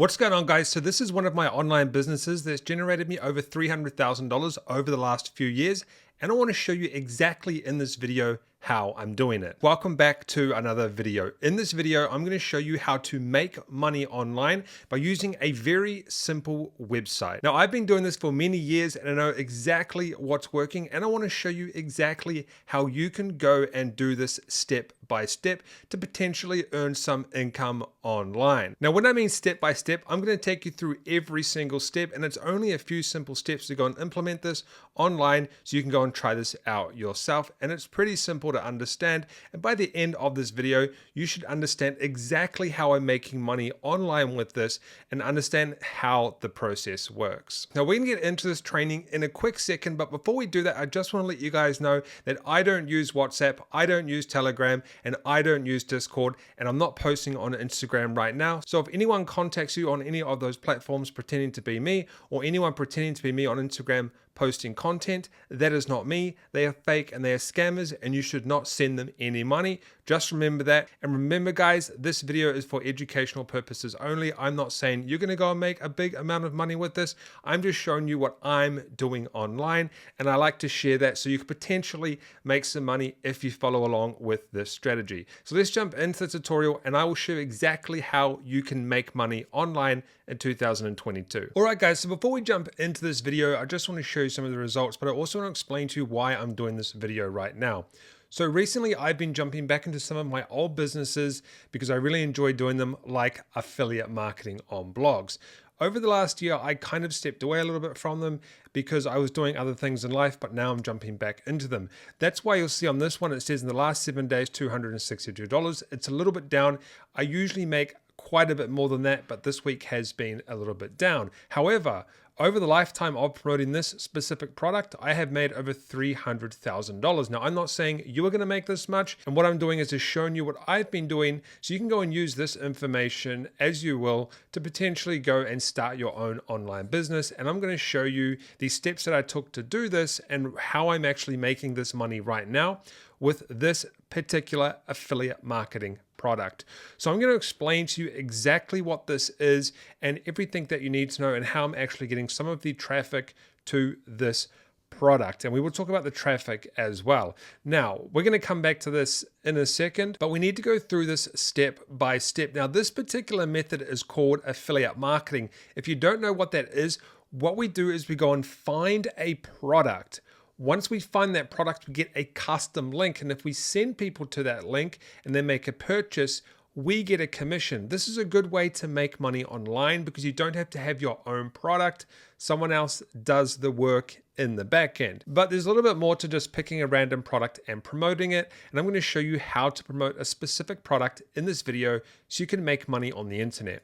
What's going on, guys? So this is one of my online businesses that's generated me over $300,000 over the last few years, and I want to show you exactly in this video how I'm doing it. Welcome back to another video. In this video, I'm going to show you how to make money online by using a very simple website. Now, I've been doing this for many years and I know exactly what's working, and I want to show you exactly how you can go and do this step by step to potentially earn some income online. Now, when I mean step by step, I'm going to take you through every single step, and it's only a few simple steps to go and implement this online so you can go and try this out yourself. And it's pretty simple to understand. And by the end of this video, you should understand exactly how I'm making money online with this and understand how the process works. Now, we can get into this training in a quick second, but before we do that, I just want to let you guys know that I don't use WhatsApp, I don't use Telegram, and I don't use Discord, and I'm not posting on Instagram right now. So if anyone contacts you on any of those platforms pretending to be me, or anyone pretending to be me on Instagram posting content, that is not me. They are fake and they are scammers, and you should not send them any money. Just remember that. And remember, guys, this video is for educational purposes only. I'm not saying you're going to go and make a big amount of money with this. I'm just showing you what I'm doing online, and I like to share that so you could potentially make some money if you follow along with this strategy. So let's jump into the tutorial, and I will show you exactly how you can make money online in 2022. All right, guys, so before we jump into this video, I just want to show you some of the results, but I also want to explain to you why I'm doing this video right now. So recently I've been jumping back into some of my old businesses because I really enjoy doing them, like affiliate marketing on blogs. Over the last year, I kind of stepped away a little bit from them because I was doing other things in life, but now I'm jumping back into them. That's why you'll see on this one, it says in the last 7 days, $262. It's a little bit down. I usually make quite a bit more than that, but this week has been a little bit down. However, over the lifetime of promoting this specific product, I have made over $300,000. Now, I'm not saying you are going to make this much, and what I'm doing is just showing you what I've been doing so you can go and use this information as you will to potentially go and start your own online business. And I'm going to show you the steps that I took to do this and how I'm actually making this money right now with this particular affiliate marketing product. So I'm going to explain to you exactly what this is and everything that you need to know and how I'm actually getting some of the traffic to this product. And we will talk about the traffic as well. Now, we're going to come back to this in a second, but we need to go through this step by step. Now, this particular method is called affiliate marketing. If you don't know what that is, what we do is we go and find a product. Once we find that product, we get a custom link. And if we send people to that link and they make a purchase, we get a commission. This is a good way to make money online because you don't have to have your own product. Someone else does the work in the back end. But there's a little bit more to just picking a random product and promoting it. And I'm going to show you how to promote a specific product in this video so you can make money on the internet.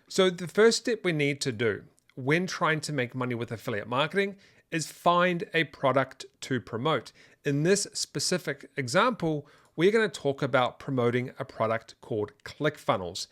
So the first step we need to do when trying to make money with affiliate marketing is find a product to promote. In this specific example, we're going to talk about promoting a product called ClickFunnels.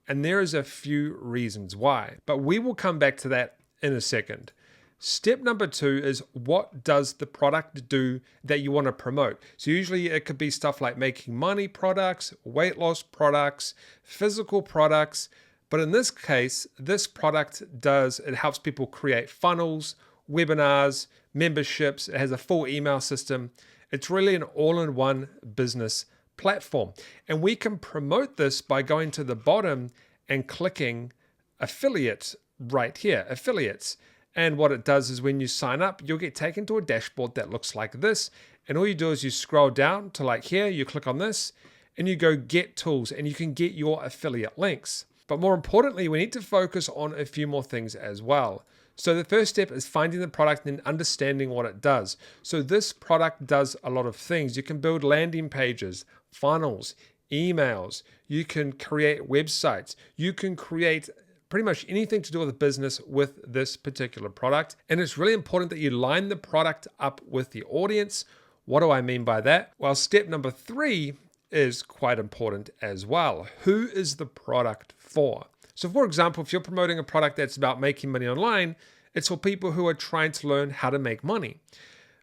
And there is a few reasons why, but we will come back to that in a second. Step number 2 is, what does the product do that you want to promote? So usually it could be stuff like making money products, weight loss products, physical products. But in this case, this product it helps people create funnels, webinars, memberships. It has a full email system. It's really an all-in-one business platform. And we can promote this by going to the bottom and clicking affiliates right here, affiliates. And what it does is when you sign up, you'll get taken to a dashboard that looks like this. And all you do is you scroll down to like here, you click on this, and you go get tools, and you can get your affiliate links. But more importantly, we need to focus on a few more things as well. So the first step is finding the product and understanding what it does. So this product does a lot of things. You can build landing pages, funnels, emails. You can create websites. You can create pretty much anything to do with a business with this particular product. And it's really important that you line the product up with the audience. What do I mean by that? Well, step number 3 is quite important as well. Who is the product for? So for example, if you're promoting a product that's about making money online, it's for people who are trying to learn how to make money.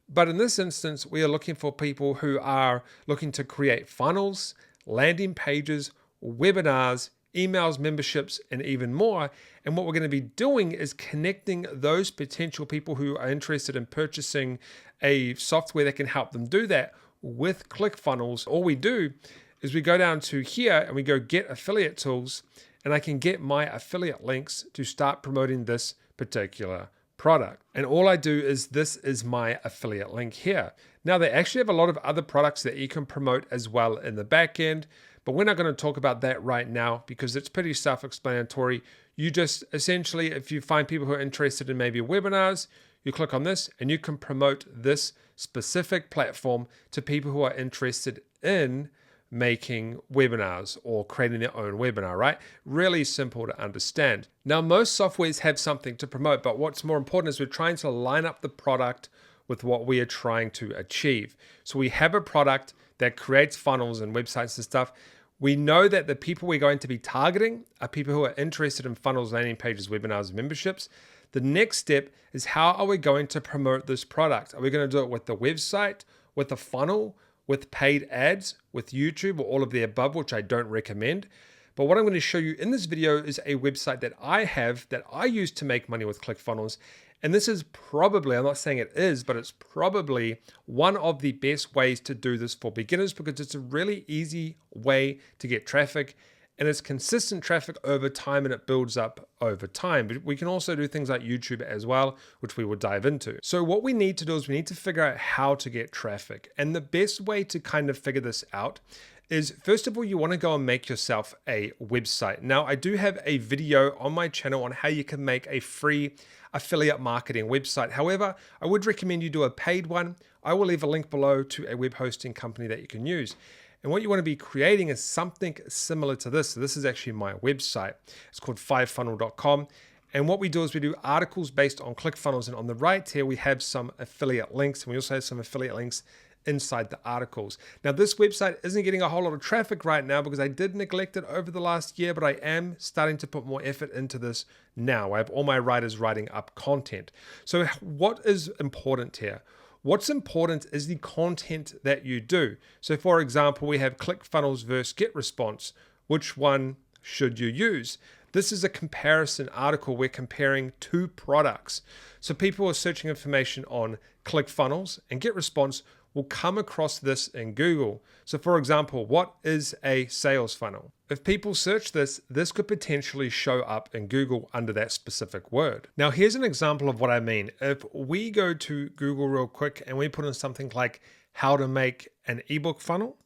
But in this instance, we are looking for people who are looking to create funnels, landing pages, webinars, emails, memberships, and even more. And what we're going to be doing is connecting those potential people who are interested in purchasing a software that can help them do that with ClickFunnels. All we do is we go down to here and we go get affiliate tools, and I can get my affiliate links to start promoting this particular product. And all I do is this is my affiliate link here. Now they actually have a lot of other products that you can promote as well in the back end, but we're not going to talk about that right now because it's pretty self-explanatory. You just essentially, if you find people who are interested in maybe webinars, you click on this and you can promote this specific platform to people who are interested in making webinars or creating their own webinar, right? Really simple to understand. Now, most softwares have something to promote, but what's more important is we're trying to line up the product with what we are trying to achieve. So we have a product that creates funnels and websites and stuff. We know that the people we're going to be targeting are people who are interested in funnels, landing pages, webinars, and memberships. The next step is how are we going to promote this product? Are we going to do it with the website, with a funnel, with paid ads, with YouTube, or all of the above, which I don't recommend? But what I'm going to show you in this video is a website that I have that I use to make money with ClickFunnels. And this is probably, I'm not saying it is, but it's probably one of the best ways to do this for beginners because it's a really easy way to get traffic, and it's consistent traffic over time and it builds up over time. But we can also do things like YouTube as well, which we will dive into. So what we need to do is we need to figure out how to get traffic. And the best way to kind of figure this out is, first of all, you want to go and make yourself a website. Now, I do have a video on my channel on how you can make a free affiliate marketing website. However, I would recommend you do a paid one. I will leave a link below to a web hosting company that you can use. And what you want to be creating is something similar to this. So this is actually my website. It's called 5funnel.com. And what we do is we do articles based on ClickFunnels. And on the right here, we have some affiliate links. And we also have some affiliate links inside the articles. Now, this website isn't getting a whole lot of traffic right now because I did neglect it over the last year, but I am starting to put more effort into this now. I have all my writers writing up content. So what is important here? What's important is the content that you do. So for example, we have ClickFunnels versus GetResponse. Which one should you use? This is a comparison article. We're comparing two products. So people are searching information on ClickFunnels and GetResponse will come across this in Google. So for example, what is a sales funnel? If people search this, this could potentially show up in Google under that specific word. Now, here's an example of what I mean. If we go to Google real quick and we put in something like how to make an ebook funnel,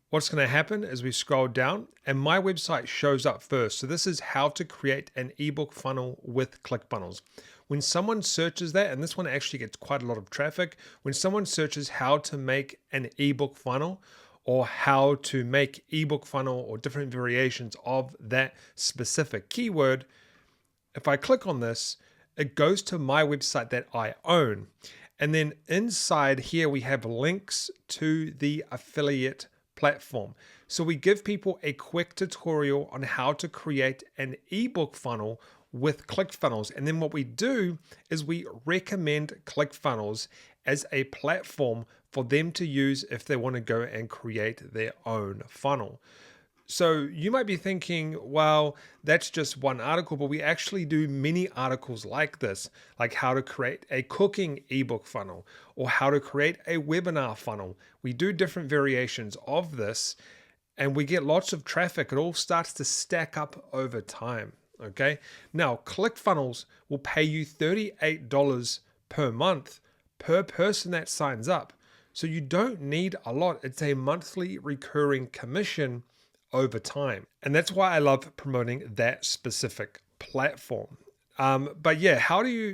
what's going to happen is we scroll down and my website shows up first. So this is how to create an ebook funnel with ClickFunnels. When someone searches that, and this one actually gets quite a lot of traffic, when someone searches how to make an ebook funnel or how to make ebook funnel or different variations of that specific keyword, if I click on this, it goes to my website that I own. And then inside here, we have links to the affiliate platform. So we give people a quick tutorial on how to create an ebook funnel with ClickFunnels. And then what we do is we recommend ClickFunnels as a platform for them to use if they want to go and create their own funnel. So you might be thinking, well, that's just one article, but we actually do many articles like this, like how to create a cooking ebook funnel or how to create a webinar funnel. We do different variations of this and we get lots of traffic. It all starts to stack up over time. Okay. Now, ClickFunnels will pay you $38 per month per person that signs up. So you don't need a lot. It's a monthly recurring commission over time. And that's why I love promoting that specific platform. But yeah,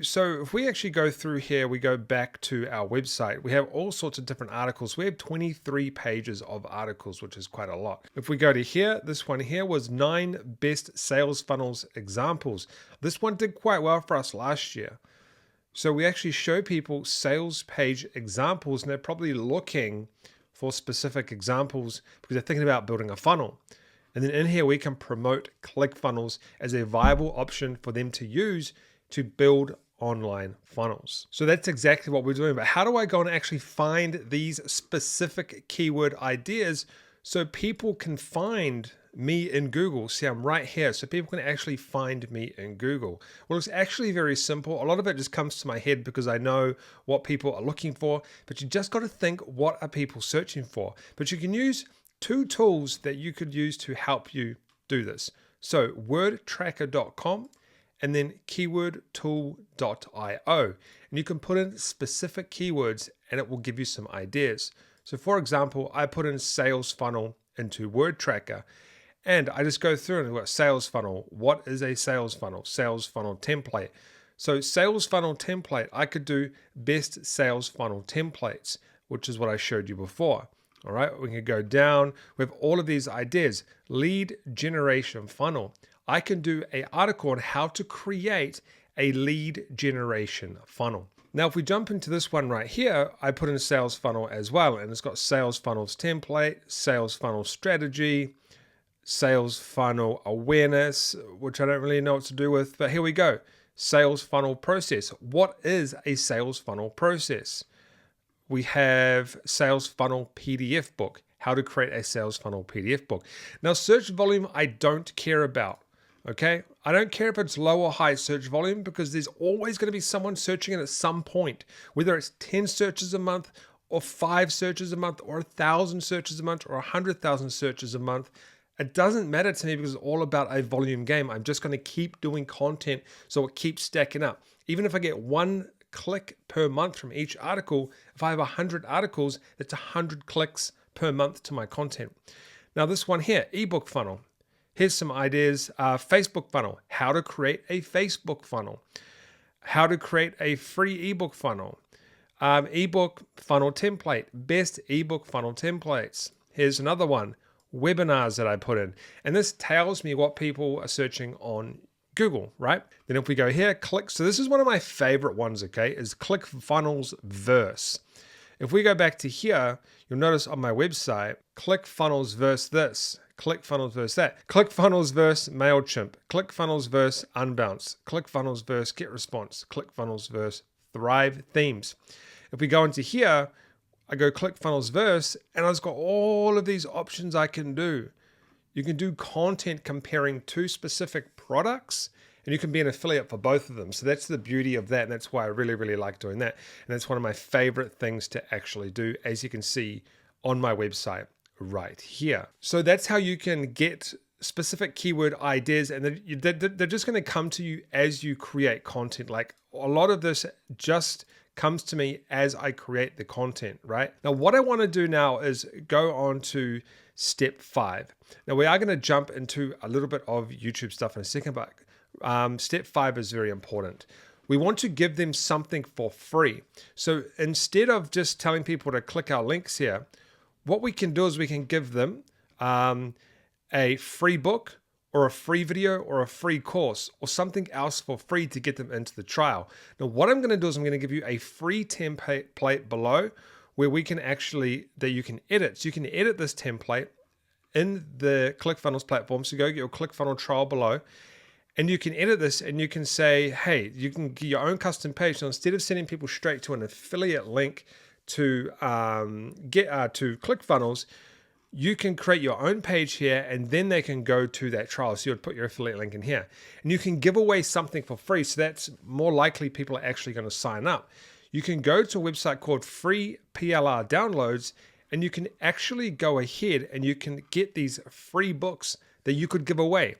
so if we actually go through here, we go back to our website, we have all sorts of different articles. We have 23 pages of articles, which is quite a lot. If we go to here, this one here was 9 best sales funnels examples. This one did quite well for us last year. So we actually show people sales page examples and they're probably looking for specific examples because they're thinking about building a funnel. And then in here, we can promote ClickFunnels as a viable option for them to use to build online funnels. So that's exactly what we're doing. But how do I go and actually find these specific keyword ideas so people can find me in Google. See, I'm right here, so people can actually find me in Google. Well, it's actually very simple. A lot of it just comes to my head because I know what people are looking for, but you just got to think, what are people searching for? But you can use two tools that you could use to help you do this. So wordtracker.com and then keywordtool.io. And you can put in specific keywords and it will give you some ideas. So for example, I put in sales funnel into WordTracker and I just go through and I've got sales funnel. What is a sales funnel? Sales funnel template. So sales funnel template, I could do best sales funnel templates, which is what I showed you before. All right, we can go down with all of these ideas. Lead generation funnel. I can do an article on how to create a lead generation funnel. Now, if we jump into this one right here, I put in a sales funnel as well, and it's got sales funnels template, sales funnel strategy, sales funnel awareness, which I don't really know what to do with, but here we go. Sales funnel process. What is a sales funnel process? We have sales funnel PDF book, how to create a sales funnel PDF book. Now, search volume, I don't care about. Okay, I don't care if it's low or high search volume because there's always going to be someone searching it at some point, whether it's 10 searches a month or 5 searches a month or 1,000 searches a month or 100,000 searches a month. It doesn't matter to me because it's all about a volume game. I'm just going to keep doing content so it keeps stacking up. Even if I get 1 click per month from each article, if I have 100 articles, that's 100 clicks per month to my content. Now this one here, ebook funnel. Here's some ideas. Facebook funnel, how to create a Facebook funnel, how to create a free ebook funnel, ebook funnel template, best ebook funnel templates. Here's another one, webinars that I put in. And this tells me what people are searching on Google, right? Then if we go here, click. So this is one of my favorite ones, okay, is ClickFunnels verse. If we go back to here, you'll notice on my website, ClickFunnels verse this, ClickFunnels verse that, ClickFunnels verse MailChimp, ClickFunnels verse Unbounce, ClickFunnels verse GetResponse, ClickFunnels verse Thrive Themes. If we go into here, I go ClickFunnels verse, and I've got all of these options I can do. You can do content comparing two specific products, and you can be an affiliate for both of them. So that's the beauty of that, and that's why I really, really like doing that. And it's one of my favorite things to actually do, as you can see on my website right here. So that's how you can get specific keyword ideas, and they're just going to come to you as you create content. Like a lot of this just comes to me as I create the content, right? Now, what I want to do now is go on to step 5. Now, we are going to jump into a little bit of YouTube stuff in a second, but step 5 is very important. We want to give them something for free. So instead of just telling people to click our links here, what we can do is we can give them a free book or a free video or a free course or something else for free to get them into the trial. Now, what I'm going to do is I'm going to give you a free template below where we can actually, that you can edit. So you can edit this template in the ClickFunnels platform. So go get your ClickFunnels trial below, and you can edit this and you can say, hey, you can get your own custom page. So instead of sending people straight to an affiliate link to ClickFunnels, you can create your own page here and then they can go to that trial. So you would put your affiliate link in here and you can give away something for free. So that's more likely people are actually going to sign up. You can go to a website called Free PLR Downloads and you can actually go ahead and you can get these free books that you could give away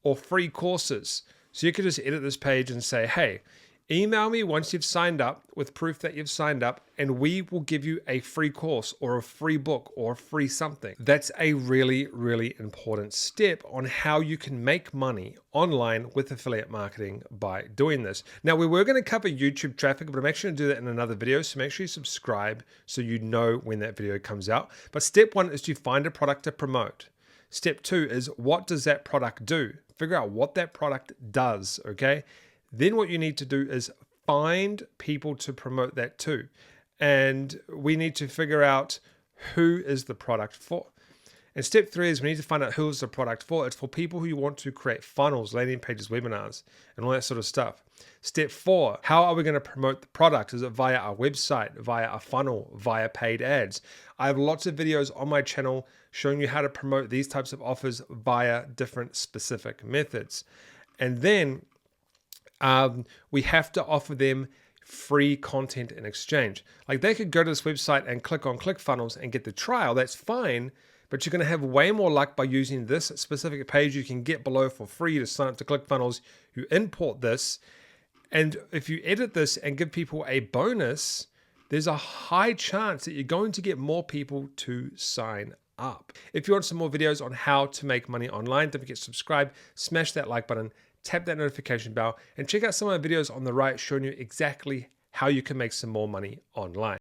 or free courses. So you could just edit this page and say, hey, email me once you've signed up with proof that you've signed up, and we will give you a free course or a free book or a free something. That's a really, really important step on how you can make money online with affiliate marketing by doing this. Now, we were going to cover YouTube traffic, but I'm actually going to do that in another video. So make sure you subscribe so you know when that video comes out. But step 1 is to find a product to promote. Step 2 is, what does that product do? Figure out what that product does, okay? Then what you need to do is find people to promote that to. And we need to figure out who is the product for. And step 3 is we need to find out who is the product for. It's for people who want to create funnels, landing pages, webinars, and all that sort of stuff. Step 4, how are we going to promote the product? Is it via our website, via a funnel, via paid ads? I have lots of videos on my channel showing you how to promote these types of offers via different specific methods. And then we have to offer them free content in exchange. Like they could go to this website and click on ClickFunnels and get the trial. That's fine, but you're going to have way more luck by using this specific page you can get below for free to sign up to ClickFunnels. You import this, and if you edit this and give people a bonus, there's a high chance that you're going to get more people to sign up. If you want some more videos on how to make money online, don't forget to subscribe, smash that like button, tap that notification bell, and check out some of my videos on the right showing you exactly how you can make some more money online.